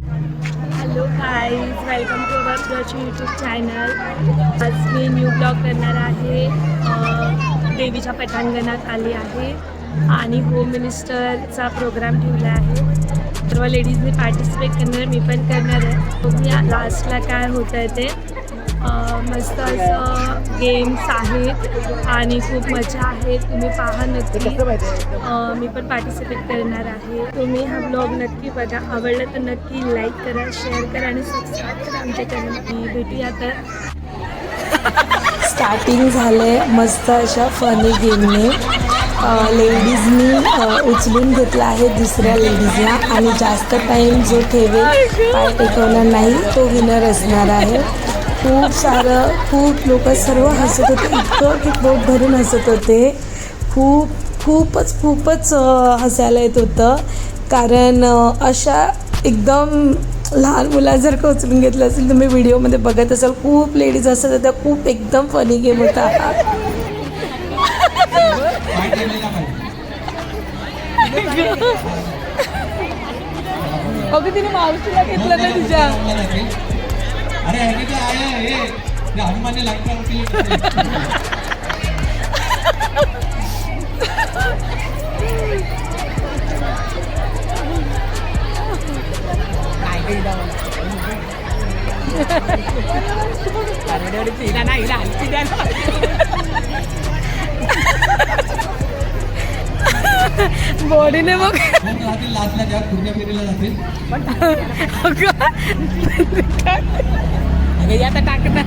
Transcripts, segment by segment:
Hello guys, welcome to our ब्रच YouTube channel. आज मी न्यू ब्लॉग करणार आहे. देवीच्या पटांगणात आली आहे आणि होम मिनिस्टरचा प्रोग्राम ठेवला आहे. सर्व लेडीजने पार्टिसिपेट करणार, मी पण करणार आहे. मी लास्टला काय होतं आहे ते मस्त असं गेम्स आहेत आणि खूप मजा आहे. तुम्ही पहा नक्की. मी पण पार्टिसिपेट करणार आहे. तुम्ही हा ब्लॉग नक्की बघा. आवडलं तर नक्की लाईक करा, शेअर करा आणि सबस्क्राईब करा आमच्या चॅनल. भेटूया तर. स्टार्टिंग झाले मस्त अशा फनी गेमने. लेडीजनी उचलून घेतला आहे दुसऱ्या लेडीजला आणि जास्त टाईम जो ठेवेल पाय टेकवणार नाही तो विनर असणार आहे. खूप लोक सर्व हसत होते, इतकं की पोट भरून हसत होते. खूपच हसायला येत होतं, कारण अशा एकदम लहान मुलासारखं उचलून घेतलं असेल. तुम्ही व्हिडिओमध्ये बघत असाल, खूप लेडीज हसत होत्या. खूप एकदम फनी गेम होता. अगं तिने मावशीला घेतलं ना तिच्या. अरे अभिमानी लागतात. बॉडीने बघ लास्टला जेव्हा पुढच्या फेरीला जातील आता टाकणार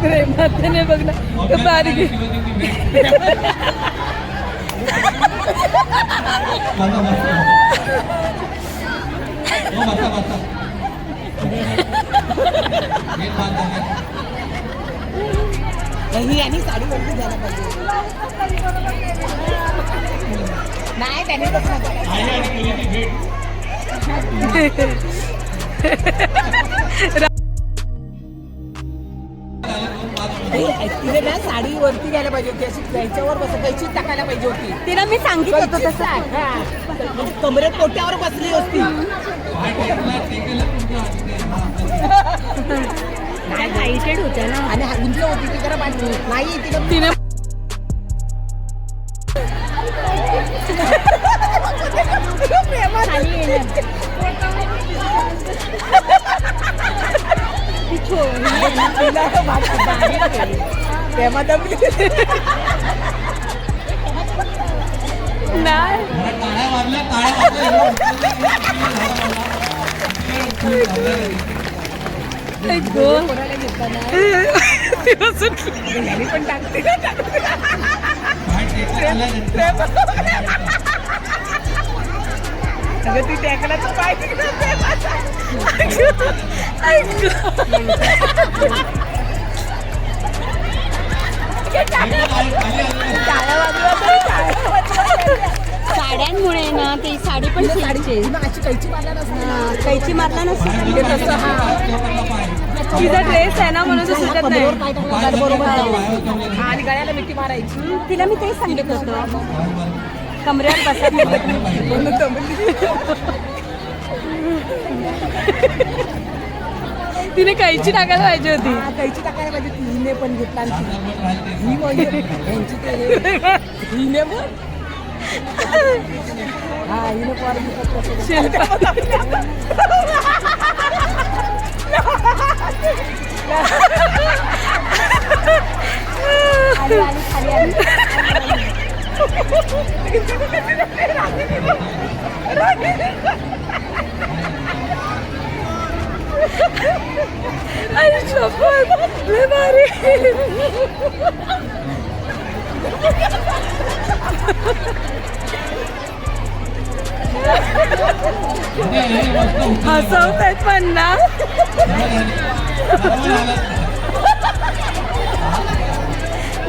प्रेमाने बघ ना बारीक. ही आणि साडी वरती झाला पाहिजे. नाही त्याने तिने ना साडी वरती घ्यायला पाहिजे होती, अशी याच्यावर कैची टाकायला पाहिजे होती. तिला मी सांगितलं होतं तसं. कमरेत पोट्यावर बसली होती. हायटेड होत्या ना आणि उंच होती ती जरा नाही तिने प्रेमा दमली नाही. टाळ्या वाजल्या कोणाला घेतला नाही पण टाकते अगं ती टॅकला तर पाहिजे. साड्यांमुळे ना ती साडी पण साडीची अशी कैची मारला नसते. कैची मारला नसते तसं. तिचा ड्रेस आहे ना म्हणून तो सुटत नाही. बरोबर आणि गळ्याला मिठी मारायची. तिला मी तेच सांगितलं होतं कमरेवर बसायला. तिने कैची टाकायला पाहिजे होती. कैची टाकायला पाहिजे. तिने पण घेतला हिने पण हा हिने अरे शपथ लय भारी. हसवतायत पण ना.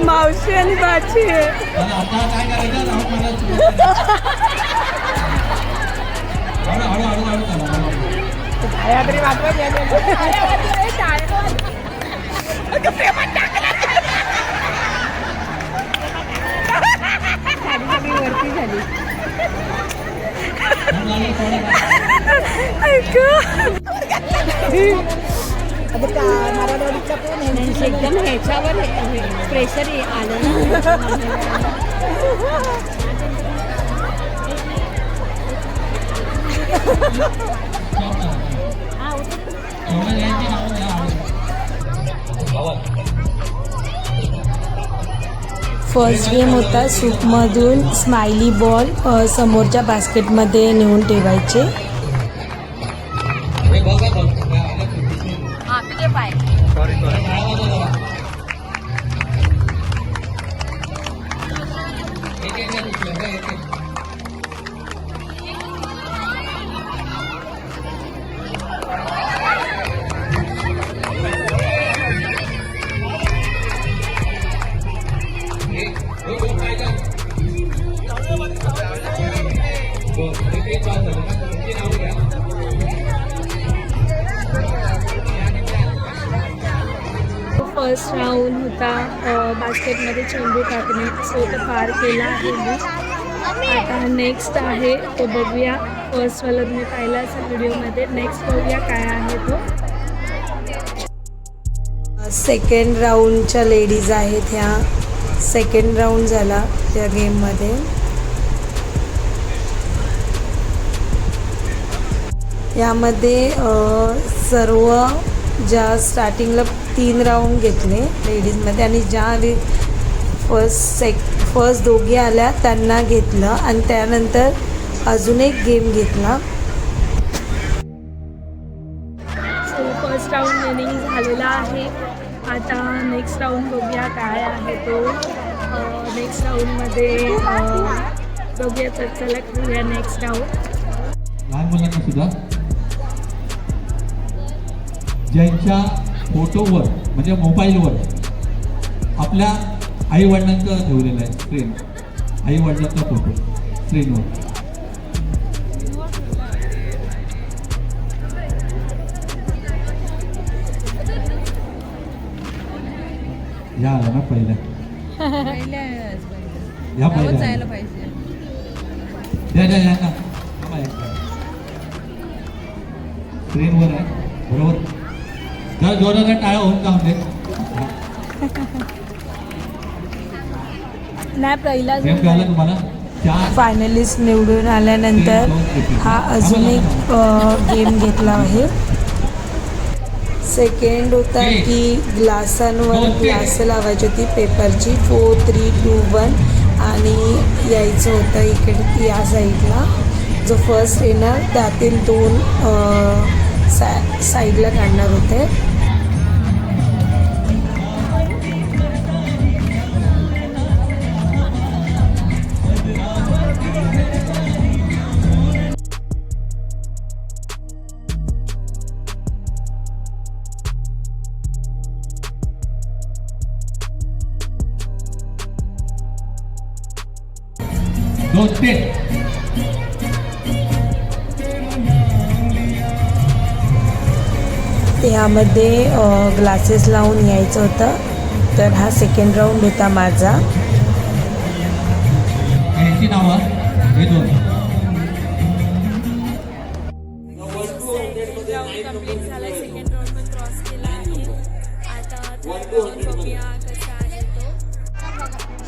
मावशी आणि बाची आहे. आता काय करायचं तरी वरती झाली. आता का मराठवाडीतला कोण आहे एकदम ह्याच्यावर प्रेशर आलं ना. तेवढं यांची नावं द्या. फर्स्ट गेम होता सूपमधून स्माइली बॉल समोरच्या बास्केटमध्ये नेऊन ठेवायचे. हे बघा बघ. हा तुझे पाय. सॉरी टाळ्या वाजवा जरा. एक एक द्या दुसरं. हे एक एक. हे दोन काय का? बरं, एक पास झालं ना. तुमची नावं घ्या. फर्स्ट राऊंड होता बास्केटमध्ये चेंडू टाकणे. सो तो पार केला आहे मी. आता नेक्स्ट आहे तो बघूया. फर्स्टवाला तुम्ही पाहिला असेल व्हिडिओमध्ये. नेक्स्ट बघूया काय आहे तो. सेकंड राऊंडच्या लेडीज आहेत ह्या. सेकंड राऊंड झाला त्या गेममध्ये. यामध्ये सर्व ज्या स्टार्टिंगला 3 राऊंड घेतले लेडीजमध्ये आणि ज्या फर्स्ट दोघी आल्या त्यांना घेतलं आणि त्यानंतर अजून एक गेम घेतला. सो फर्स्ट राऊंड विनिंग झालेला आहे. आता नेक्स्ट राऊंड बघूया काय आहे तो. नेक्स्ट राऊंडमध्ये बघूया. तर चला घेऊया नेक्स्ट राऊंड. लहान मुलांना सुद्धा ज्यांच्या फोटोवर म्हणजे मोबाईलवर आपल्या आईवडिलांचं ठेवलेलं आहे स्क्रीन. आईवडिलांचा फोटो स्क्रीनवर. या आला ना पहिल्या. या पहिल्या जायला पाहिजे. द्या द्या या ना. स्क्रीनवर आहे बरोबर. जर जोराला टाळ्या होऊन जाऊन दे. नाही पहिला गेम कळाला तुम्हाला. 4 फायनलिस्ट निवडून आल्यानंतर हा अजून एक गेम घेतला आहे. सेकंड होता की ग्लासांवर ग्लास लावायची होती पेपरची. 4 3 2 1 आणि यायचं होतं इकडे या साईडला. जो फर्स्ट येणार त्यातील 2 साईडला काढणार होते. दोस्ते त्यामध्ये ग्लासेस लावून यायचं होतं. तर हा सेकंड राऊंड होता माझा. यांची नावं हे 2. कंप्लीट झाला. सेकंड राऊंड पण क्रॉस केला आहे. आता थर्ड राऊंड बघूया कसा आहे तो.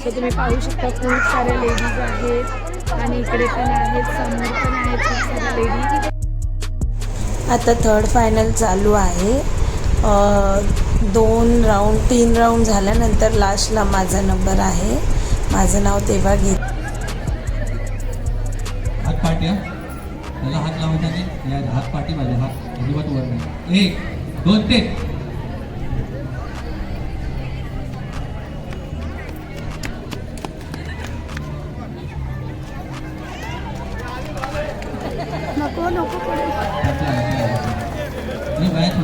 सो तुम्ही पाहू शकता खूप साऱ्या लेडीज आहेत आणि इकडे पण आहेत, समोर पण आहेत खूप साऱ्या लेडीज. आता थर्ड फायनल चालू आहे. 3 राऊंड झाल्यानंतर लास्टला माझा नंबर आहे. माझं नाव तेव्हा घेत. हात पाठ या. त्याला हात लावायचा नाही. या हात पाठी माझे हात अजिबात वर नाही. 1 2 3. नको नको हे वयात